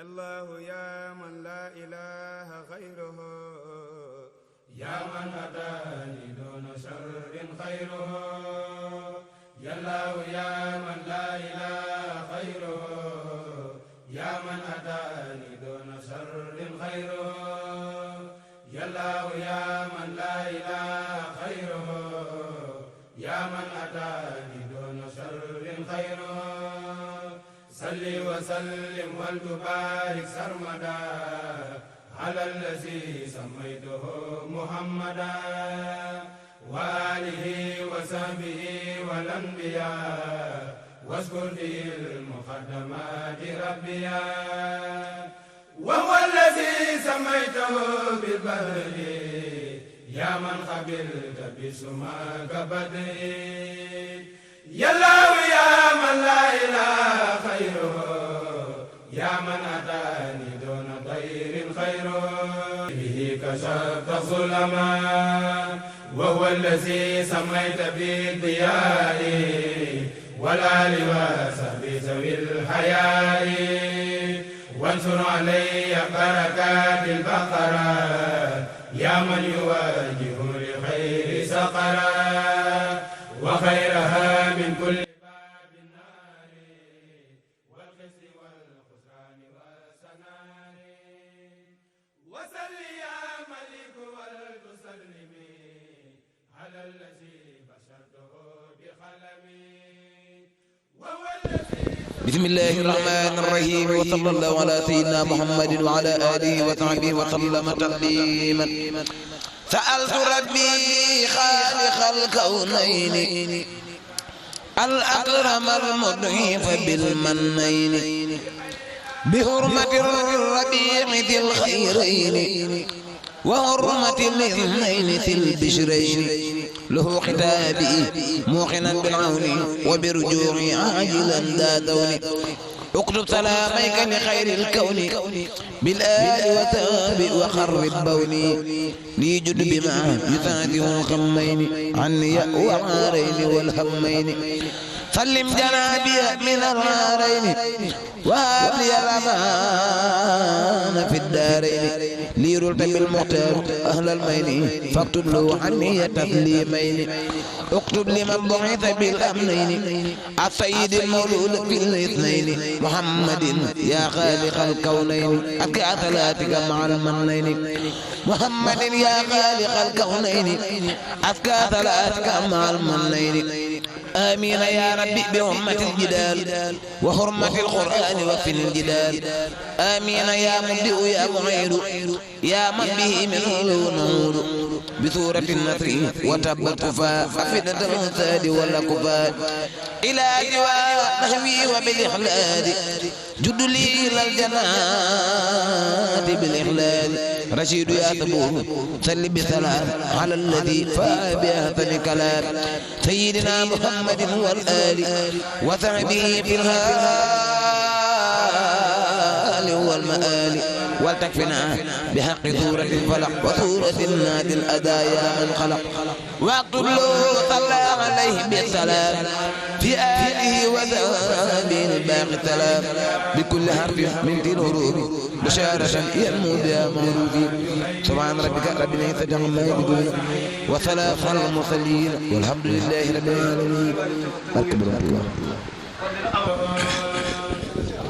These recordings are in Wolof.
الله يا من لا إله غيره يا من أتاني دون شر خيره يا الله يا من لا إله غيره يا من أتاني دون شر خيره يا الله يا من لا إله غيره يا من أتاني دون شر خيره صل وسلم وتبارك سرمدا على الذي سميته محمدا وآله وصحبه والأنبياء واذكر في المقدمات ربيا وهو الذي سميته بالبدر يا من قبلت بسماك بدر يا الله يا من لا إله خيره يا من أتاني دون طير خيره به كشفت ظلما وهو الذي سميت بالضياء والآل وصحبه ذوي الحياء وانصر علي بركات البقرة يا من يواجه لخير سقرا وخيرها من كل باب النار والخزي والخسران والسنار وسل يا ملك والتسلم على الذي بشرته بقلمي وهو الذي بسم الله الرحمن الرحيم وصلى الله على سيدنا محمد وعلى آله وصحبه وسلم تسليما سألت ربي خالق الكونين الأكرم المضيف بالمنين بحرمة الربيع ذي الخيرين وحرمة الاثنين ذي البشرين له خطابي موقنا بالعون وبرجوعي عاجلا ذا دون اكتب سلاميك لخير الكون بالآل وتابع وخرب بوني ليجد بما يساعده الغمين عني وعارين والهمين سلم جنابي من النارين وهب لي الأمان في الدارين ليرلت بالمختار أهل المين فاكتب له عني تسليمين اكتب لمن بعث بالأمنين السيد المولود في الاثنين محمد يا خالق الكونين أكع صلاتك مع المنين محمد يا خالق الكونين أكع صلاتك مع المنين آمين يا ربي بأمة الجدال وحرمة القرآن وفي الجدال آمين يا مبدئ يا معيد يا من به منه نور بسورة النصر وتب الكفاء أفدة الفساد والكفاء إلى جوار نحوي وبالإخلاد جد لي إلى الجنات بالإخلاد رشيد يا ثبور سل بسلام على الذي فاء بأحسن كلام سيدنا محمد والآل وصحبه في الهال والمآل ولتكفنا بحق سورة الفلق وسورة النادي الأدايا من خلق واكتب له صلى عليه بالسلام في آله وذهابه الباقي السلام بكل حرف من ذي الحروف بشارة ينمو بها مولودي سبحان ربك رب العزة عما يصفون وسلام على المرسلين والحمد لله رب العالمين. أكبر الله.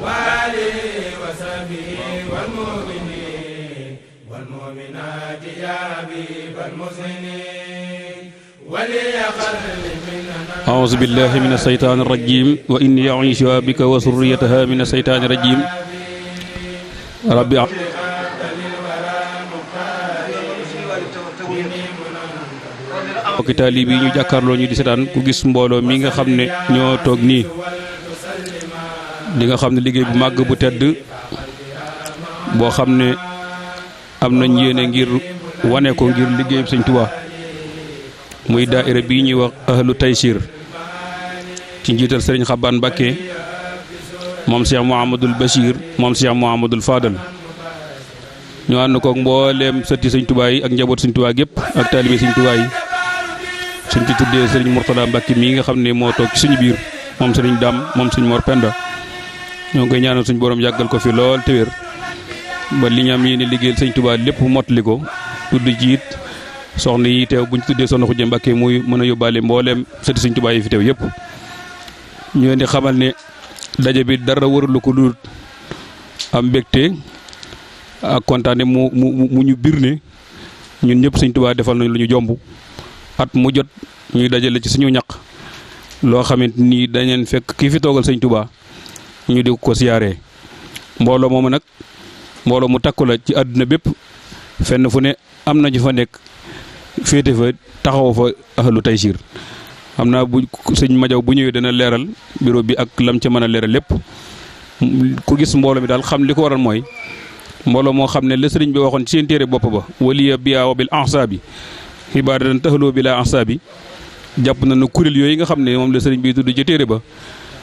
وآله وصحبه والمؤمنين والمؤمنات يا حبيب المحسنين أعوذ بالله من الشيطان الرجيم وإني أعيذها بك وذريتها من الشيطان الرجيم ربي mbokki taalibe yi ñu jàkkaarloo ñu di seetaan ku gis mbooloo mi nga xam ne ñoo toog nii di nga xam ne liggéey bu màgg bu tedd boo xam ne am nañ yéene ngir wane ko ngir liggéeyub Sëñ Tuubaa muy daayira bii ñuy wax ahlu taysir ci njiital Sëriñ Xabbaan Mbàkke moom Cheikh Mouhamadoul Bachir moom Cheikh Mouhamadoul Fadal ñu ànd koog mbooleem sëtti Sëñ Tuubaa yi ak njaboot Sëñ Tuubaa gépp ak taalibe Sëñ Tuubaa yi suñ ci tuddee Sëriñ Mourtada Mbàkke mii nga xam ne moo toog ci suñu biir moom Sëriñ Dam moom Sëriñ Mor Penda ñoo ngi koy ñaanal suñu borom yàggal ko fi lool te wér ba li ñu am yéene liggéeyal sëñ Touba lépp mottali ko tudd jiit soxna yi teew bu ñu tuddee soxna Khoudia Mbacké muy mën a yóbbaale mbooleem sëti sëñ Touba yi fi teew yëpp. ñu leen di xamal ne daje bi dara waralu ko lu am mbégte ak kontaane mu ñu bir ne ñun ñëpp sëñ Touba defal nañ lu ñu jomb at mu jot ñuy dajale ci suñu ñaq loo xamante ni dañeen fekk kii fi toogal sëñ Touba ñu di ko siyaaree mbooloo moomu nag mbooloo mu takku la ci àdduna bépp fenn fu ne am na ñu fa nekk féete fa taxaw fa ahlu Taysiir xam naa bu sëñ Majaw bu ñëwee dana leeral bureau bi ak lam ca mën a leeral lépp ku gis mbooloo mi daal xam li ko waral mooy mbooloo moo xam ne la sëriñ bi waxoon ci seen téere bopp ba waliya biya wa bil ansaabi ibaadatan taxaloo bi la ansaabi jàpp na ne kuréel yooyu nga xam ne moom la sëriñ bi tudd ci téere ba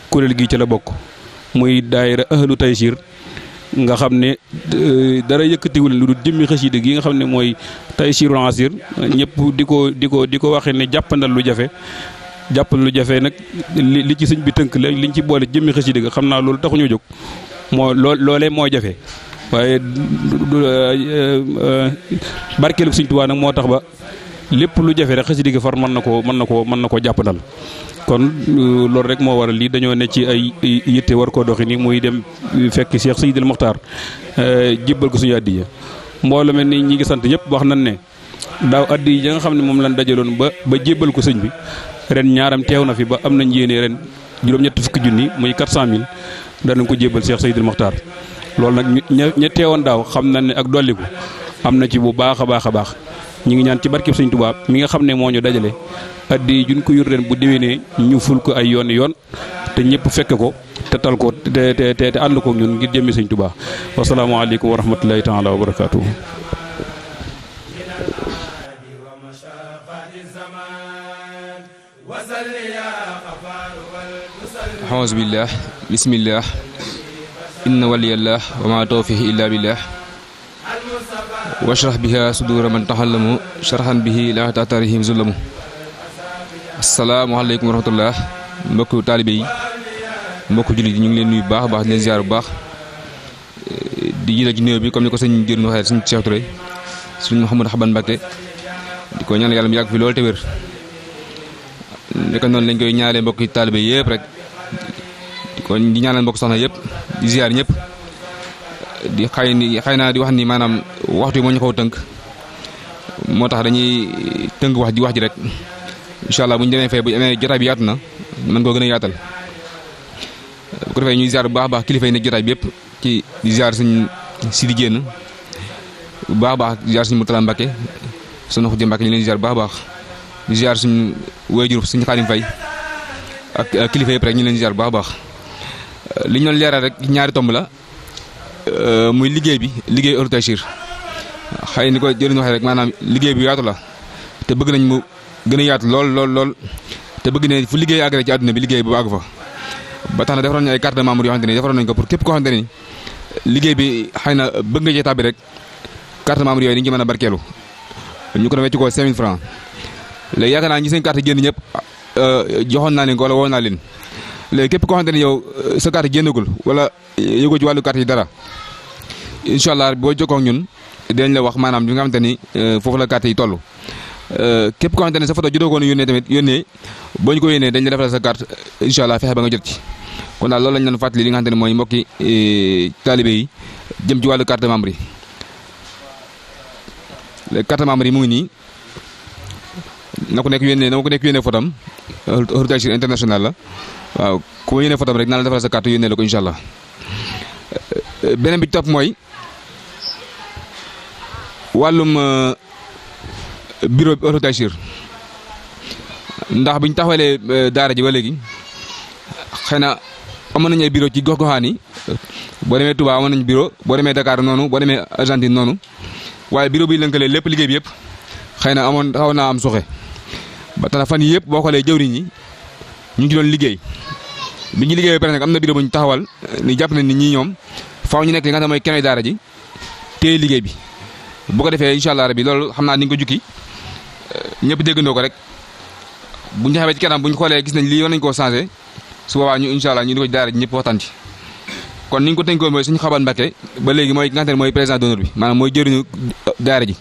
kuréel gi ci la bokk muy daayira ahlu Taysiir nga xam ne dara yëkkatiwul lu dul jëmmi xasida gi nga xam ne mooy Taysiirul Asiir ñëpp di ko waxee ne jàppandal lu jafe nag li ci sëñ bi tënk la liñ ci boole jëmmi xasida gi xam naa loolu taxuñoo jóg moo loolee moo jafe waaye barkeelu sëñ Tuubaa nag moo tax ba lépp lu jafe rek xasida gi far mën na koo jàppandal kon loolu rek moo waral lii dañoo ne ci ay yitte war koo doxi ni muy dem fekk Cheikh Seydil Mokhtar jébbal ko suñu addiya mbooloo mel ni ñi ngi sant ñëpp wax nañ ne daaw addiya ya nga xam ne moom lañ dajaloon ba jébbal ko sëñ bi ren ñaaram teew na fi ba am nañ yéene ren juróom-ñett fukki junni muy 400 000 danañ ko jébbal Cheikh Seydil Mokhtar loolu nag ña teewoon daaw xam nañ ne ak dolliku am na ci bu baax a baax a baax ñi ngi ñaan ci barkeb sëñ Tuubaa mi nga xam ne moo ñu dajale addi juñ ko yur ren bu déwénee ñu ful ko ay yoon te ñëpp fekk ko te tal ko te ànd ko ñun ngir jëmmi sëñ Tuubaa wasalaamaaleykum wa rahmatullahi taala wa barakaatuhu. auzu billah bismillah inna waliyallah wa ma tawfiqi illa billah washrah biha sudura man tahallamu sharhan bihi la tatarihim zulamu. asalaamaaleykum wa rahmatullah mbokku taalibe yi mbokku jullit yi ñu ngi leen nuyu bu baax a baax di leen ziar bu baax di jiital ci nuyoo bi comme ni ko sëñ jëriñ waxee suñu Cheikh Touré suñu Mouhamadou Xaban Mbacké di ko ñaan yàlla mu yàgg fi loolu te wér nekk noonu lañ koy ñaanale mbokki taalibe yëpp rek di ñaanal mbokk soxna yëpp di ziar ñëpp di xëy naa di wax ni maanaam waxtu yi moo ñu xaw tënk moo tax dañuy tënk wax ji rek incha allah bu ñu demee fee bu amee jotaay bi yaatu na mën koo gën a yaatal bu ko defee ñuy ziar bu baax a baax kilifa yi nekk jotaay bi yëpp ci di ziar suñ Sidi Diène bu baax a baax di ziar suñu Mourtala Mbacké suñu Khoudia Mbacké ñu leen di ziar bu baax a baax di ziar suñu waajur suñu Xaadim Fay ak kilifa yëpp rek ñu leen di ziar bu baax a baax li ñu doon leeral rek ñaari tomb la muy liggéey ahlu Taysiir xëy ni ko jëriñ waxee rek maanaam liggéey bi yaatu la te bëgg nañ mu gën a yaatu lool te bëgg ne fu liggéey àgg rek ci àdduna bi liggéey bu àgg fa ba tax na defaroon nañu ay carte de membre yoo xamante ne defaroon nañu ko pour képp koo xamante ni liggéey bi xëy na bëgg nga ci tàbbi rek carte de membre yooyu dañu ci mën a barkeelu ñu ko defee ci ko 5000 francs léegi yaakaar naa ñi seen carte génn ñëpp joxoon naa leen ko wala woo naa leen léegi képp koo xamante ni yow sa carte génnagul wala yëgoo ci wàllu carte yi dara incha allah boo jokkoo ak ñun dinañ la wax maanaam li nga xamante ni foofu la carte yi toll képp koo xamante ne sa photo juddoo ko woon yónnee tamit yónnee boo ñu ko yónnee dañ la defal sa carte incha allah fexe ba nga jot ci kon daal loolu lañ leen fàttali li nga xamante ne mooy mbokki taalibe yi jëm ci wàllu carte membre yi léegi carte membre yi mu ngi nii na ko nekk yónnee photom ahlu Taysiir international la waaw ku ma yónnee photom rek naa la defal sa carte yónnee la ko incha allah beneen bi ci topp mooy wàllum bureau bi ahlu Taysiir ndax biñ taxawalee daara ji ba léegi xëy na amoon nañu ay bureau ci gox-goxaan yi boo demee Touba amoon nañu bureau boo demee Dakar noonu boo demee Argentine noonu waaye bureau bi lëkkalee lépp liggéey bi yëpp xëy na xaw naa am soxe ba tax na fan yii yëpp boo xoolee jëwriñ ñi ñu ngi ci doon liggéey bi ñu liggéey ba pare nag am na bureau bu ñu taxawal ni jàpp nañ ni ñii ñoom faaw ñu nekk li nga xam ne mooy kenn daara ji téye liggéey bi bu ko defee incha allah rabi loolu xam naa ni nga ko jukki ñëpp déggandoo ko rek bu ñu xamee ci kanam bu ñu xoolee gis nañ lii war nañ koo changé su boobaa ñu incha allah ñu di ko ci daara ji ñëpp waxtaan ci kon ni ñu ko tënkoon mooy suñu Xaban Mbàkke ba léegi mooy ki nga xam ne mooy président d'honneur bi maanaam mooy jëriñu daara ji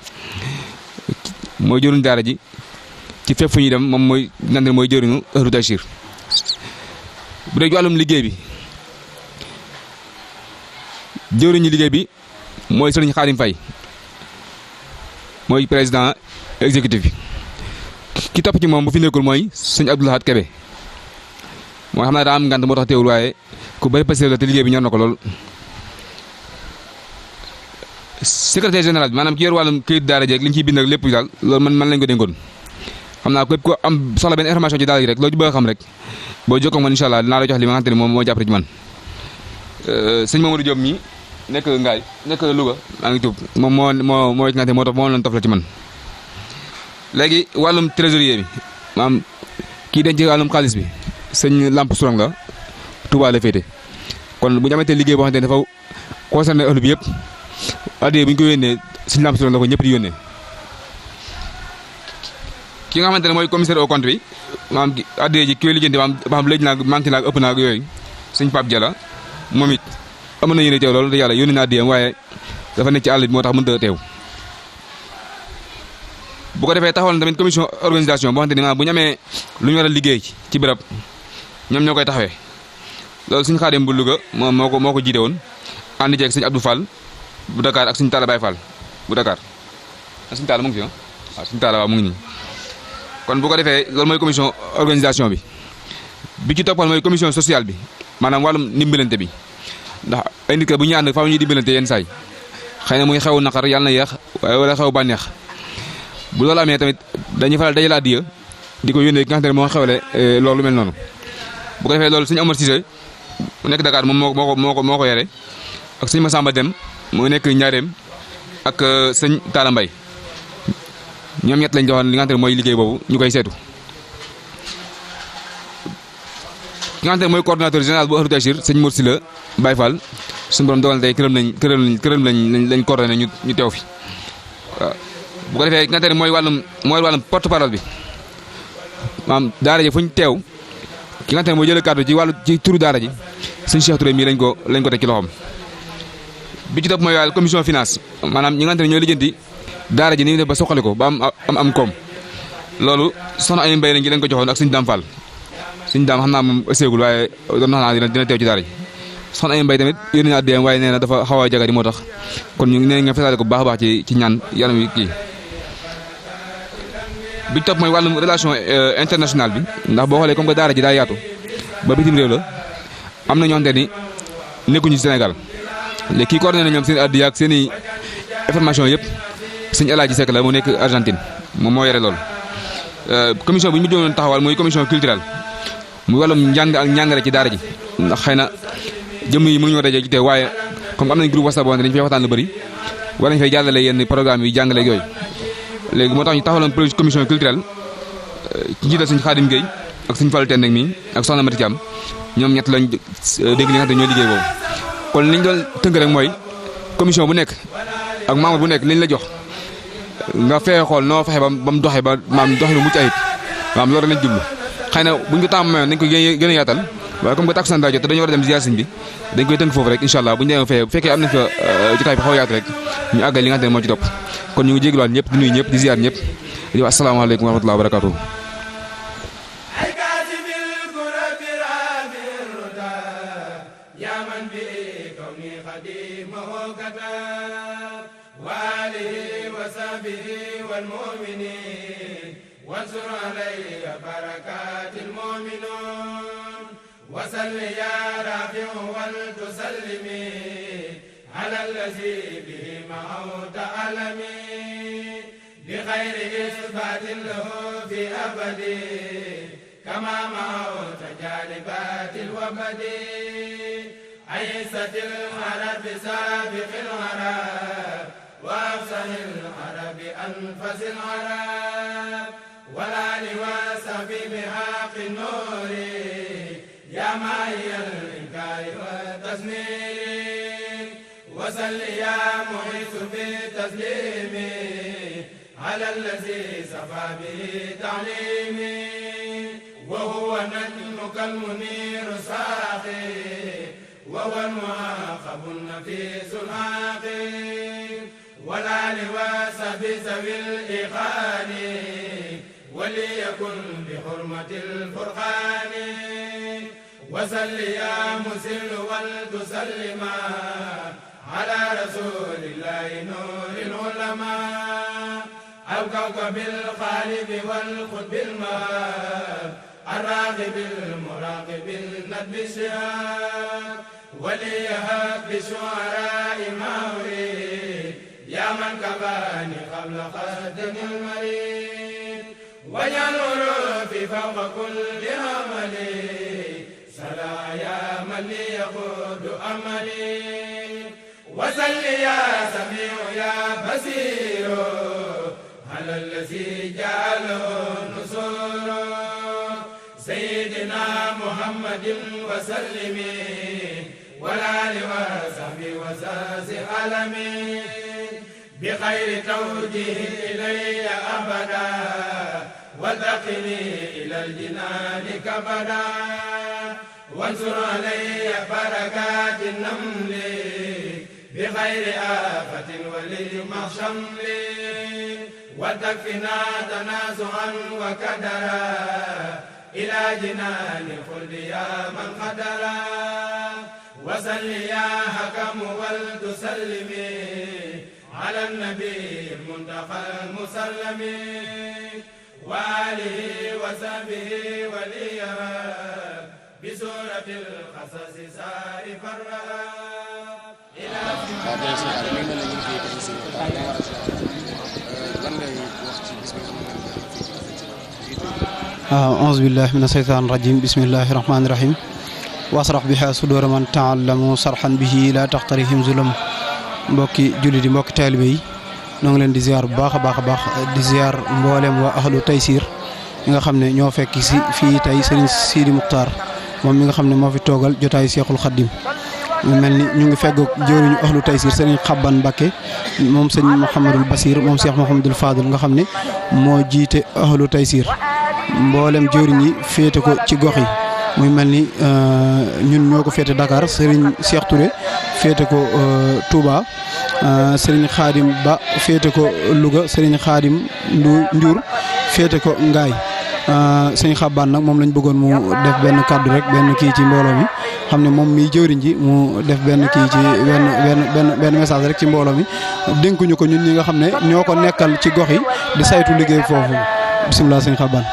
mooy jëriñu daara ji ci fépp fu ñuy dem moom mooy ki nga xam ne mooy jëriñu Ahlu Taysiir bu dee ci wàllum liggéey bi jëriñu liggéey bi mooy Sëriñ Xaadim Fay mooy président exécutif bi ki topp ci moom bu fi nekkul mooy sëñ Abdou Lahad Kébé mooy xam naa daa am ngant moo tax teewul waaye ku bëri passé la te liggéey bi ñor na ko lool. secrétaire général bi maanaam ki yor wàllum këyit daara jeeg li ñu ciy bind ak lépp daal loolu man lañ ko dénkoon xam naa képp ko am soxla benn information ci daara ji rek loo ci bëgg a xam rek boo jokkoo ak man incha allah dinaa la jox li ma xamante ne moom moo jàppale ci man. sëñ Mamadou Diop mii nekk Ngaye nekk Louga maa ngi tuub moom moo ci ngante moo tax moo leen tof la ci man. léegi wàllum trésorier bi maanaam kii denc wàllum xaalis bi sëñ Lamp Sourang la Touba la féete kon bu ñu amatee liggéey boo xamante ne dafa concerné ëllëg bi yëpp addiya bu ñu ko yónnee sëñ Lamp Sourang la ko ñëpp di yónnee. ki nga xamante ne mooy commissaire au compte bi maanaam addiya ji ki koy lijjanti maanaam léegi naag manqué naag ëpp naag yooyu sëñ Pape Diala moom it amoon na yéene teew loolu te yàlla yónni na addiyam waaye dafa nekk ci àll bi moo tax mënut a teew. bu ko defee taxawal na tamit commission organisation boo xamante ni maanaam bu ñu amee lu ñu war a liggéey ci béréb ñoom ñoo koy taxawee loolu suñu Xaadim bu Louga moom moo ko jiite woon ànd ceeg sëñ Abdou Fall bu Dakar ak suñu Talla Baye Fall bu Dakar suñu Talla mu ngi fi waaw suñu Talla waaw mu ngi nii. kon bu ko defee loolu mooy commission organisation bi ci toppal mooy commission sociale bi maanaam wàllum ndimbalante bi ndax ay nit bu ñu ànd faaw ñuy dimbalante yenn saay xëy na muy xew naqar yàlla na yeex waaye wala xew bànneex bu loolu amee tamit dañuy faral dajale addiya di ko yónnee ki nga xam ne moo xewle loolu mel noonu bu ko defee loolu sëñ Omar Cissé mu nekk Dakar moom moo ko yore ak sëñ Massamba Dem mu nekk Njaareem ak sëñ Talla Mbaye ñoom ñett lañ joxoon li nga xam ne mooy liggéey boobu ñu koy seetu. ki nga xam ne mooy coordonnateur général bu Ahlu Taysiir sëñ Mor Sylla Baye Fall suñu borom dogal na tey këram lañ coordonné ñu teew fi waaw. bu ko defee ki nga xam ne mooy wàllum porte parole bi maanaam daara ji fu ñu teew ki nga xam ne mooy jëlee kàddu ci turu daara ji sëñ Cheikh Touré mii lañ ko teg ci loxoom. bi ci topp mooy wàllu commission finance maanaam ñi nga xam ne ñooy lijjanti daara ji ni ñu def ba soxali ko ba am koom loolu soxna ay mbay lañ ko joxoon ak sëñ Dame Fall sëñ Dame xam naa moom ësseegul waaye doon naa dina teew ci daara ji soxna ay mbay tamit yónni naa dem waaye nee na dafa xaw a jagadi moo tax kon ñu ne nga fesaale ko bu baax a baax ci ñaan yaram wi kii. bi ci topp mooy wàllum relation internationale bi ndax boo xoolee comme que daara ji daa yaatu ba bitim réew la am na ñoo xamante ni nekkuñu ci Sénégal léegi kii coordonné na ñoom seen addiya ak seen i information yëpp sëñ El Hadji Seck la mu nekk Argentine moom moo yore loolu. commission bi ñu mujjoon taxawal mooy commission culturelle muy wàllum njàng ak njàngale ci daara ji ndax xëy na jëmm yi mënuñoo daje ci teew waaye comme am nañ groupe WhatsApp boo xam ne dañu fay waxtaan lu bëri war nañ fay jàllale yenn programme yi jàngale yooyu. léegi moo tax ñu taxawaloon commission culturelle ci njiital sëñ Xaadim Gueye ak sëñ Fall Tendeng mi ak soxna Mati Thiam ñoom ñett lañ dégg li nga xam ne ñooy liggéey boobu. kon liñ doon tënk rek mooy commission bu nekk ak membre bu nekk liñ la jox nga fexe xool noo fexe ba mu doxee ba maam doxee ba mucc ayib maam loolu lañ jublu xëy na buñ ko tàmmayoon nañ ko gën a yaatal waaye comme que takkusaan daa jot te dañu war a dem ziar sëñ bi dañ koy tënk foofu rek incha allah bu ñu demee fee bu fekkee am nañ fa jotaay bi xaw a yaatu rek ñu àggal li nga xam ne moo ci topp kon ñu ngi jégaluwaat ñëpp di nuyu ñëpp di ziar ñëpp di wax asalaamaaleykum wa rahmatulah wa barakaatu. وانصر علي بركات المؤمنون وصل يا رافع ولتسلمي على الذي به معوت ألمي بخير إثبات له في أبدي كما معوت جانبات الوبد عيسة العرب سابق العرب وأفصح العرب أنفس العرب ولا لواسفي بحق النور يا معي الإنكار والتسنيم وصل يا محيط بالتسليم على الذي صفى به تعليمي وهو نجمك المنير ساقي وهو المعاقب النفيس العاقل والآل وصحب ذوي الإخوان وليكن بحرمة الفرقان وصل يا مسل ولتسلما على رسول الله نور العلماء الكوكب الخالد والقطب المهاب الراغب المراقب الندب الشهاب وليهب بالشعراء ما أريد يا من كفاني قبل خدم المريد واجعل عروفي فوق كل عملي صلى يا من لي يقود أملي وصل يا سميع يا بصير على الذي جعله نصور سيدنا محمد وسلم والآل وصحبه وساس عالمين بخير توجيه إلي أبدا وادخلني إلى الجنان كبدا وانصر علي بركات النمل بخير آفة وللمحشمل وتكفنا تنازعا وكدرا إلى جنان الخلد يا من قدرا وصل يا حكم ولتسلم على النبي المنتقى المسلم وآله وصحبه وليا بسورة القصص سائف الرهاب إلى أعوذ بالله من الشيطان الرجيم بسم الله الرحمن الرحيم wasrax biha sudur man ta'allamu sarhan bihi la taqtarihim zulum mbokki jullit yi mbokki taalibe yi ñoo ngi leen di ziar bu baax a baax di ziar mboolem waa ahlu Taysir ñi nga xam ne ñoo fekk si fii tey Serigne Sidi Muxtaar moom mi nga xam ne moo fi toogal jotaayu Seexul Xaddim mu mel ni ñu ngi feggoog jëwriñu ahlu Taysir Serigne Xabban Mbakke moom sëñ Mouhamadul Basir moom Cheikh Mouhamadul Fadul nga xam ne moo jiite ahlu Taysir mboolem jëwriñ yi féete ko ci gox yi muy mel ni ñun ñoo ko féete Dakar Serigne Cheikh Touré féete ko Touba Serigne Khadim Ba féete ko Louga Serigne Khadim Ndiour féete ko Ngaay sëñ Xabaan nag moom lañ bëggoon mu def benn kàddu rek benn kii ci mbooloo mi xam ne moom mii jëwriñ ji mu def benn kii ci benn message rek ci mbooloo mi dénkuñu ko ñun ñi nga xam ne ñoo ko nekkal ci gox yi di saytu liggéey foofu bisimilah sëñ Xabaan.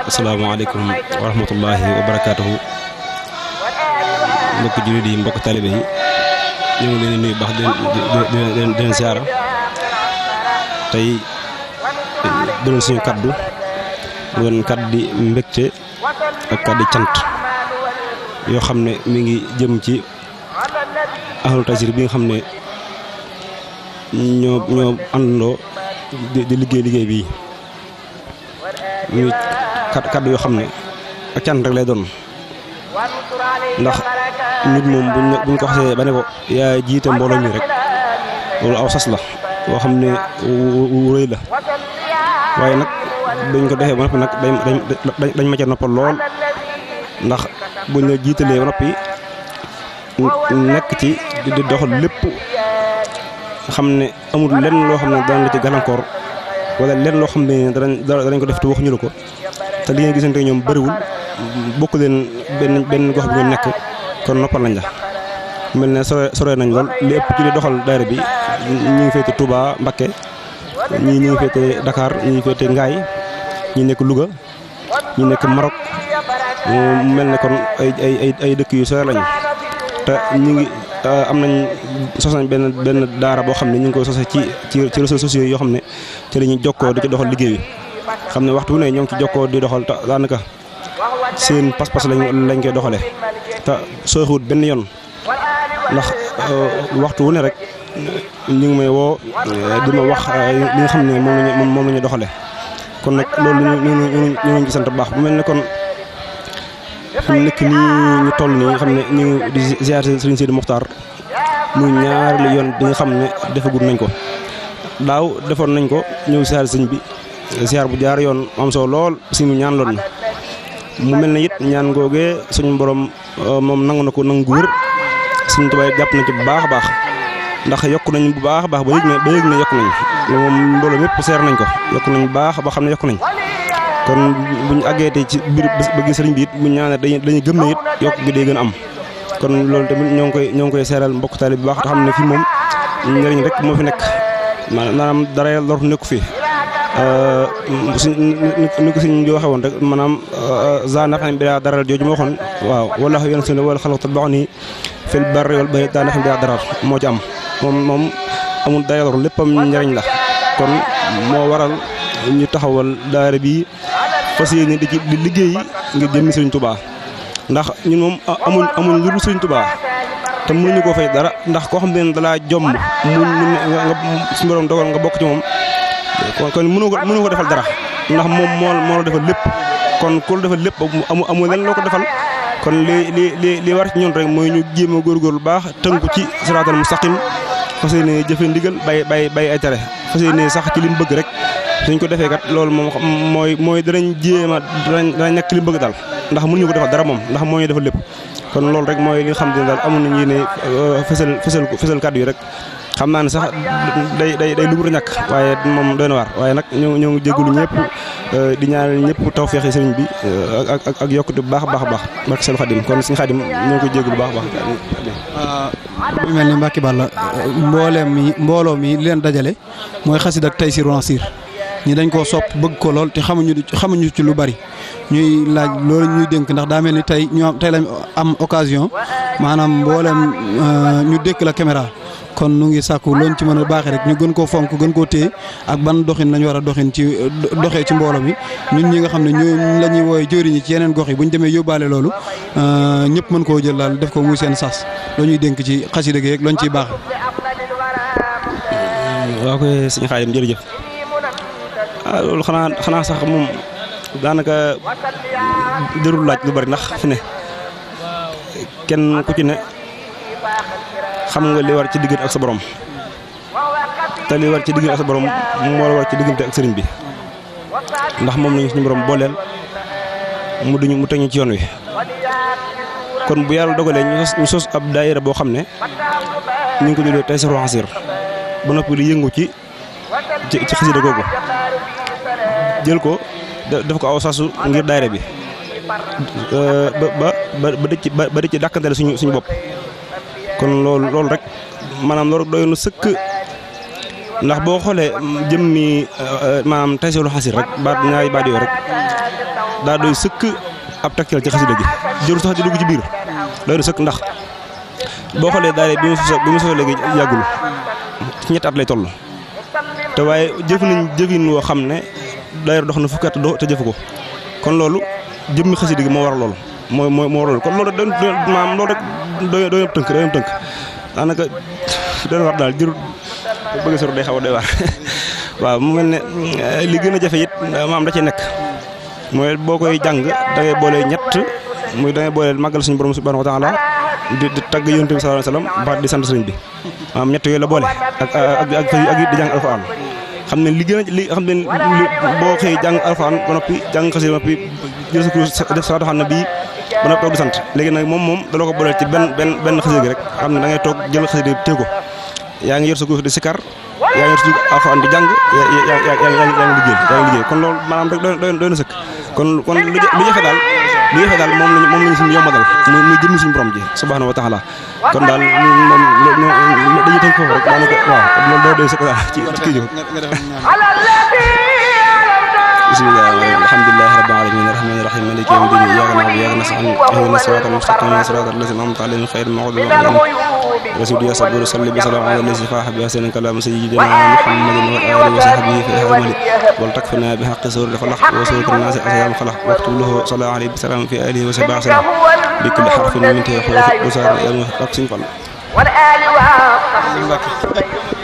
asalaamaaleykum wa rahmatullahi wa barakaatuhu mbokk jullit yi mbokk talibe yi ñu ngi leen di nuyu baax di leen ziara tey bëroon suñu kaddu doon kaddu di mbégte ak kaddu cant yoo xam ne mi ngi jëm ci ahlu Taysir bi nga xam ne ñoo àndandoo di liggéey bii muy kaddu yoo xam ne ak cant rek lay doon ndax nit moom buñ ko xasee ba ne ko yaa jiite mbooloo mi rek loolu aw sas la boo xam ne wu rëy la waaye nag buñ ko defee ba noppi nag dañ ma ca noppal lool ndax buñ la jiitalee ba noppi nekk ci di doxal lépp xam ne amul lenn loo xam ne danañ la ci gàllankoor wala lenn loo xam ne danañ ko def te waxuñu la ko te li ngeen gisante ñoom bëriwul bokk leen benn gox bi ngeen nekk kon noppal nañ la mel ne sore nañ lool li ëpp ci li doxal daayira bi ñi ngi féete Touba Mbakke ñi ngi féete Dakar ñi ngi féete Ngaay ñi nekk Louga ñi nekk Maroc mu mel ne kon ay dëkk yu sore lañ te ñi ngi am nañ sos nañ benn daara boo xam ne ñu ngi koy sose ci réseaux sociaux yoo xam ne ci la ñuy jokkoo di ci doxal liggéey bi xam ne waxtu wu ne ñoo ngi ci jokkoo di doxal te daanaka seen pas-pas lañ koy doxale te sooxuwut benn yoon ndax waxtu wu ne rek ñu ngi may woo di ma wax li nga xam ne moom la ñu doxale kon nag loolu ñu ngi sant bu baax bu mel ne kon fi mu nekk nii ñu toll nii nga xam ne ñu di ziar Serigne Sidi Muxtaar muy ñaari yoon bi nga xam ne defagul nañ ko daaw defoon nañ ko ñëw ziar sëñ bi ziar bu jaar yoon am soo lool si mu ñaan loon mu mel ne it ñaan googee suñu borom moom nangu na ko nangu gu wér suñu tubaab jàpp na ci bu baax a baax ndax yokk nañ bu baax a baax ba yëg ne yokk nañ moom mbooloo mépp seer nañ ko yokk nañ bu baax ba xam ne yokk nañ kon buñu àggeetee ci biir bëgg sëriñ bi it buñ ñaanee dañuy gëm ne it yokk gi day gën a am kon loolu tamit ñoo ngi koy seeral mbokk taali bu baax te xam ne fii moom njëriñ rek moo fi nekk maanaam dara lor nekku fi ni ko suñ bi waxee woon rek maanaam za nafin bi daa daral jooju ma waxoon waaw wallaahu yanzuru wal xalqu tatba'uni fil barri wal bahri daa nafin bi daa darar moo ci am moom amul dara lor léppam njëriñ la kon moo waral ñu taxawal daara bi fas yéene di liggéey ngir jëmmi Sëriñ Tuubaa ndax ñun moom amuñ lu dul Sëriñ Tuubaa te mënuñu koo fay dara ndax koo xam ne dalaa jomb nga suñu borom dogal nga bokk ci moom kon mënoo ko defal dara ndax moom moo la defal lépp kon ku la defal lépp amul lenn loo ko defal kon li war ci ñun rek mooy ñu jéem a góorgóorlu baax tënku ci siraatal mustaqim fas yéene jëfe ndigal bay ay tere fas yéene sax ci li mu bëgg rek suñ ko defee kat loolu moom mooy danañ jéem a danañ nekk li mu bëgg daal ndax mënuñu ko defal dara moom ndax moo ñu defal lépp kon loolu rek mooy li nga xam ne daal amoon nañu yéene fësal kàddu yi rek xam naa ne sax day lu mu ñàkk waaye moom doy na waar waaye nag ñoo ngi jégalu ñëpp di ñaanal ñëpp tawfeex sëriñ bi ak yokkute bu baax a baax barke seen Xadim kon suñu Xadim ñoo ngi koy jégalu bu baax a baax. bu mel ni Mbacke Balla mbooloo mi leen dajale mooy xasida ak Taysiroul Assir ñi dañ koo sopp bëgg ko lool te xamuñu ci lu bari ñuy laaj loolu ñuy dénk ndax daa mel ni tey lañ am occasion maanaam mboolem ñu dékk la caméra kon nu ngi sàkku loon ci mën a baaxee rek ñu gën koo fonk gën koo téye ak ban doxin lañ war a doxee ci mbooloo mi ñun ñi nga xam ne ñoo la ñuy wooye jëriñi ci yeneen gox yi bu ñu demee yóbbaale loolu ñëpp mën koo jël daal def ko muy seen sas loo ñuy dénk ci xasida gi rek looñ ciy baaxee. waaw koy sëñ Xaadim jërëjëf loolu xanaa sax moom daanaka jërul laaj lu bari ndax fi ne kenn ku ci ne xam nga li war ci diggante ak sa borom te li war ci diggante ak sa borom moo la war ci diggante ak sëriñ bi ndax moom lañu suñu borom booleel mu teg ñu ci yoon wi kon bu yàlla dogalee ñu sos ab daayira boo xam ne ñu ngi ko tuddee Taysiroul Assir ba noppi di yëngu ci xasida googu jël ko def ko aw sasu ngir daayira bi ba di ci dàkkanteel suñu bopp kon loolu rek maanaam loolu doy na sëkk ndax boo xoolee jëmmi maanaam Taysiroul Assir rek ñaari baat yooyu rek daa doy sëkk ab tegtal ci xasida gi jëru sax di dugg ci biir doy na sëkk ndax boo xoolee daayira bi mu sosoo léegi yàggul ci ñetti at lay toll te waaye jëfin woo xam ne daayira dox na fukki at te jëfu ko kon loolu jëmmi xasida gi moo war loolu moo loolu kon loolu maanaam loolu rek doy na tënk daanaka doy na war daal jërul bëgg soro day xaw a doy waar waaw mu mel ne li gën a jafe it maam da cee nekk mooy boo koy jàng da ngay boole ñett muy da ngay boole màggal suñu borom subhanahu wa taala di tagg yonent bi sallallahu alayhi wasallam ba di sant sëriñ bi maanaam ñett yooyu la boole ak di jàng alxuraan xam ne xam ne boo xëy jàng alxuraan ba noppi jàng xasida ba noppi jël sa kurus def salaatu ala nabi ba noppi toog di sant léegi nag moom daloo ko booleel ci benn xasida gi rek xam ne da ngay toog jël xasida téye ko yaa ngi yor sa kurus di sikar yaa ngi yor sa alxuraan di jàng yaa ngi liggéey kon loolu maanaam rek doy na sëkk kon lu jafe daal moom lañu suñu yombalal muy jëmmi suñu borom ji subhanahu wa taala kon daal moom dañuy tënk foofu rek daanaka waaw loolu doy sëkk daal ci kii ji bismillah alhamdulillahi rabbil alamin arrahmanir rahim maliki yawmid din iyyaka na'budu wa iyyaka nasta'in ihdinas siratal mustaqim siratal ladzina an'amta alayhim ghayril maghdubi alayhim rasul ya sabur salli bi salam ala allazi faha bi hasan kalam sayyidina muhammadin wa alihi wa sahbihi fi ahmali wal takfina bi haqqi suril falaq wa suratul nas asyam khalaq waqtu lahu sallallahu alayhi wa sallam fi alihi wa sahbihi sallam bi kulli harfin min tawhid wa sar ya muhaqqin fal wal ali wa sahbihi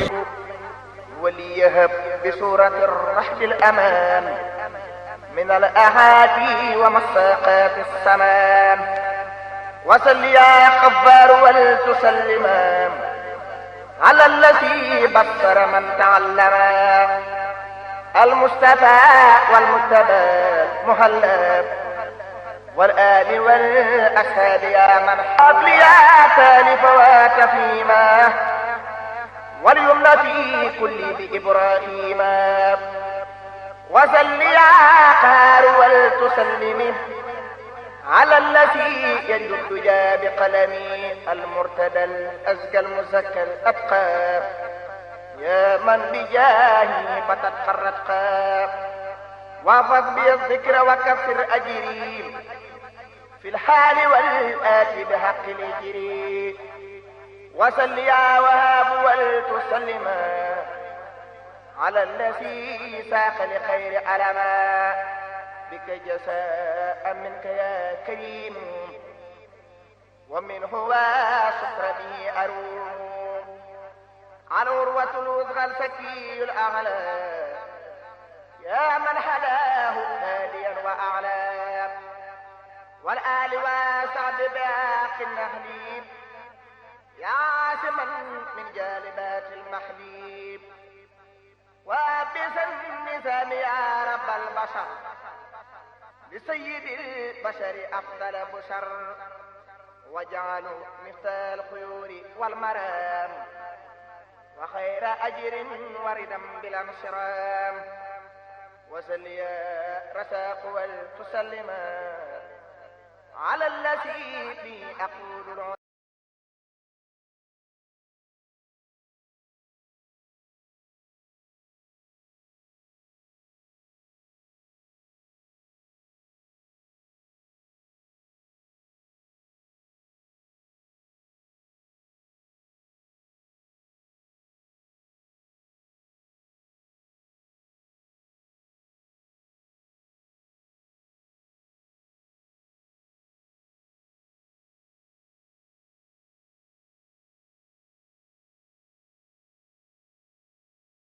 وليهب بسورة الرحب الأمان من الأهادي ومساقات السمان وصل يا خبار ولتسلما على الذي بصر من تعلم المصطفى والمجتبى المهلب والآل والأصحاب يا من حب يا تالف وتفهيما واليمن في كل بإبراهيم وسل يا قهار ولتسلم على الذي يجد الدجى بقلمي المرتدى الأزكى المزكى الأتقى يا من بجاهه فتتقرت واحفظ بي الذكر وكفر أجري في الحال والآت بحق الهجري وسل يا وهاب ولتسلما على الذي ساق لخير علما بك جزاء منك يا كريم ومنه وشكر به أروم على عروة الوثقى السكي الأعلى يا من هداه هاديا وأعلى والآل وسعد باق النهليب يا عاصما من جالبات المحليب وابس النظام يا رب البشر لسيد البشر أفضل بشر وجعلوا مثال الخيور والمرام وخير أجر وردا بلا انصرام وسل يا رساق والتسلما على الذي